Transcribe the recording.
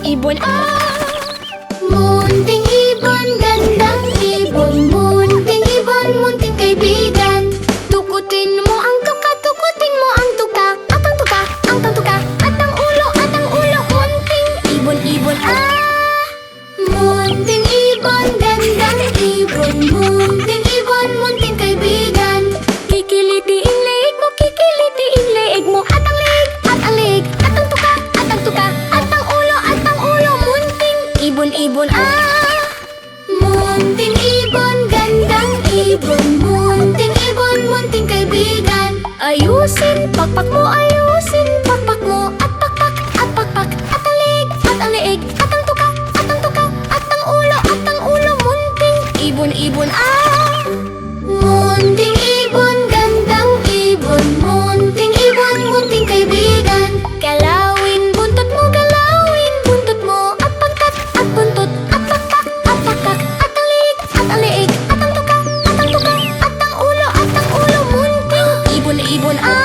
ibon, ah! Munting ibon, gandang ibon. Munting ibon, munting kaibigan. Tukutin mo ang tuka, tukutin mo ang tuka. At ang tuka, ang tuka. At ang ulo, munting ibon, ibon, ah! Munting ibon, gandang ibon. Munting ibon, munting kaibigan. Kikilitiin leeg mo, kikilitiin leeg mo. At ang leeg, at ang leeg. At ang tuka, at ang tuka. At ang ulo, munting ibon, ibon, ah! Munting ibon, gandang ibon. Munting ibon, munting kaibigan. Ayusin, pakpak mo, ayusin, pakpak mo. At pakpak, at pakpak. At ang leeg, at ang leeg. At ang tuka, at ang tuka. At ang ulo, munting ibon, ibon, ah! Munting ibon, gandang ibon. Munting ibon, munting kaibigan. Galawin buntot mo, galawin buntot mo. At pagkat, at buntot. At pakpak, at pakpak. At ang leeg, at ang leeg. At ang tuka, at ang tuka. At ang ulo, munting ibon, ibon, ah!